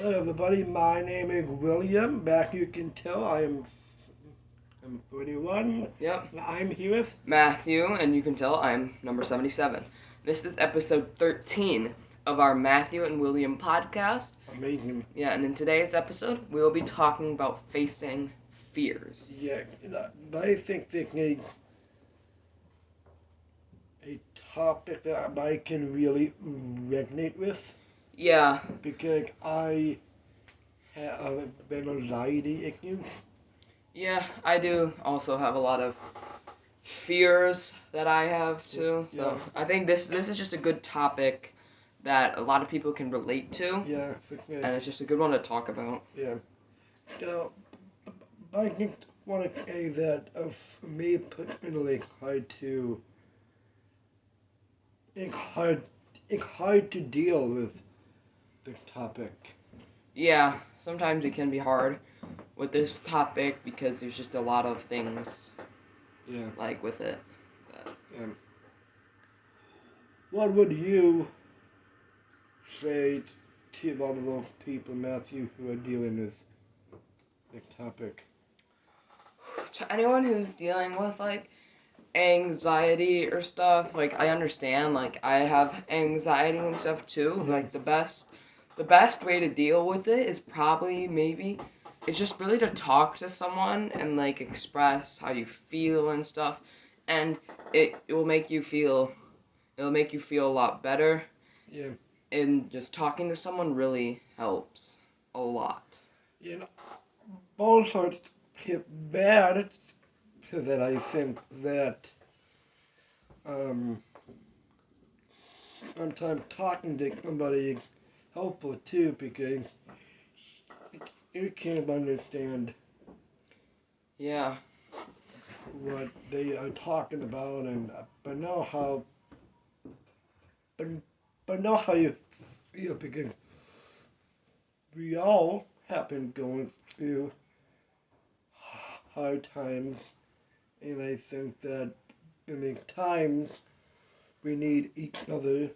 Hello, everybody. My name is William. Back you can tell I'm 41. Yep. I'm here with Matthew, and you can tell I'm number 77. This is episode 13 of our Matthew and William podcast. Amazing. Yeah, and in today's episode, we will be talking about facing fears. Yeah, I think this is a topic that I can really resonate with Yeah, because I have an anxiety issue. yeah, I do also have a lot of fears that I have too. So Yeah. I think this is just a good topic that a lot of people can relate to, Yeah, for sure. and it's just a good one to talk about. Yeah. So, I just want to say that for me personally, it's hard to deal with this topic. Yeah, sometimes it can be hard with this topic because there's just a lot of things Yeah. like with it. Yeah. What would you say to one of those people, Matthew, who are dealing with this topic? To anyone who's dealing with like anxiety or stuff, like I understand, like I have anxiety and stuff too. Yeah. Like the best way to deal with it is probably maybe it's just really to talk to someone and like express how you feel and stuff, and it will make you feel a lot better. Yeah. And just talking to someone really helps a lot. You know, also it's bad that I think that sometimes talking to somebody is helpful too because you can't understand Yeah. what they are talking about and but but, but know how you feel because we all have been going through hard times and I think that in these times we need each other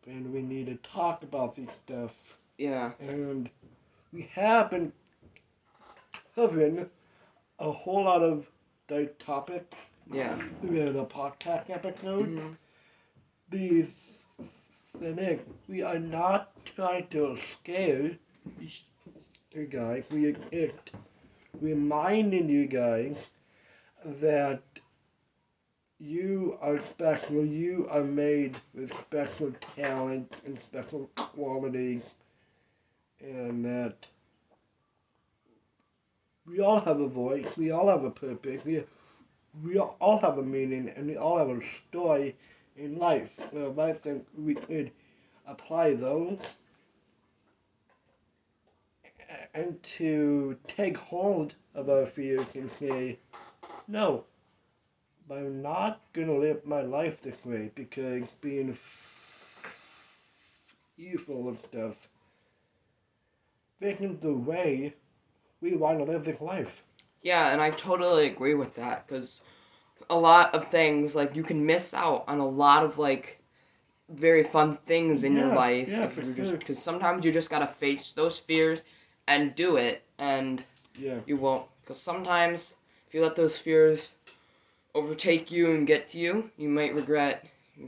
and we need to talk about these stuff Yeah. and we have been covering a whole lot of the topics Yeah. in the podcast episode. Mm-hmm. These things, we are not trying to scare you guys. We are just reminding you guys that you are special. You are made with special talent and special qualities, and that we all have a voice. We all have a purpose. We all have a meaning, and we all have a story in life. So I think we could apply those and to take hold of our fears and say, no, I'm not going to live my life this way because being fearful of stuff isn't the way we want to live this life. Yeah, and I totally agree with that because a lot of things like you can miss out on a lot of like very fun things in your Yeah, life yeah, if for you're just sure. because sometimes you just gotta face those fears and do it, and Yeah, you won't because sometimes if you let those fears overtake you and get to you, you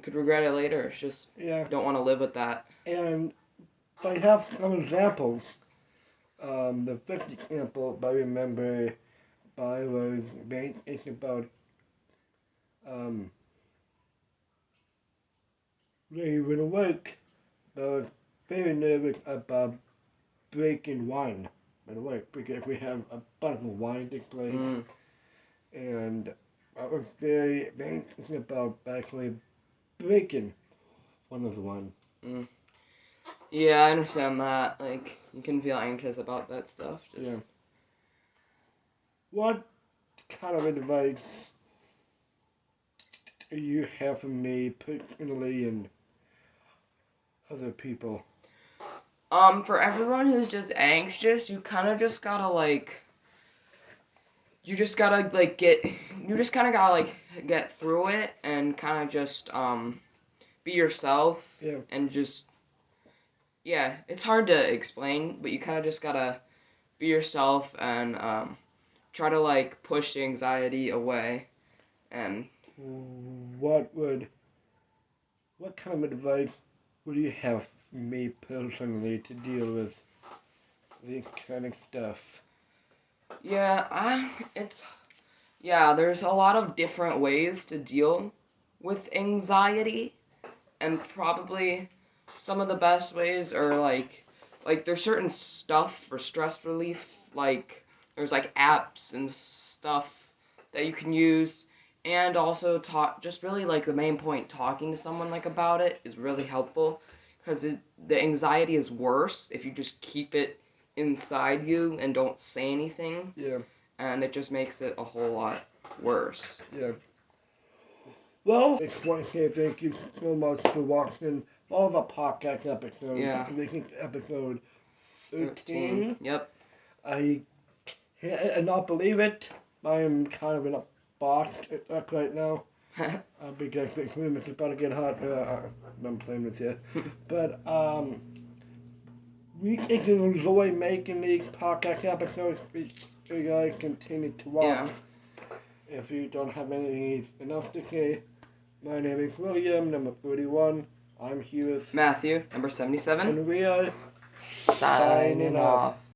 could regret it later. It's just yeah. you don't want to live with that. And I have some examples. The first example I remember I was thinking about when I work, I was very nervous about breaking wine at work because we have a bunch of wine this place, Mm. and I was very anxious about actually breaking one of the wine. Mm. Yeah, I understand that. Like you can feel anxious about that stuff. Just Yeah. What kind of advice do you have for me personally and other people? For everyone who's just anxious, you kind of just gotta like, you just gotta like you just kind of gotta like get through it and kind of just be yourself Yeah. and just yeah, it's hard to explain, but you kind of just gotta be yourself and try to like push the anxiety away. And What would what kind of advice would you have for me personally to deal with this kind of stuff? yeah, there's a lot of different ways to deal with anxiety, and probably some of the best ways are like there's certain stuff for stress relief, like there's like apps and stuff that you can use, and also talk, just really like the main point, talking to someone like about it is really helpful, because the anxiety is worse if you just keep it inside you and don't say anything, Yeah, and it just makes it a whole lot worse. yeah. Well, it's one thing. Thank you so much for watching all of our podcast episodes. Yeah. This is episode 13. 13. Yep. I cannot believe it. I am kind of in a box right now. Because the room is about to get hot. I'm playing with you. But, we think you enjoy making these podcast episodes. You guys continue to watch. Yeah. If you don't have anything else to say, my name is William, number 31. I'm here with Matthew, number 77. and we are Signing off.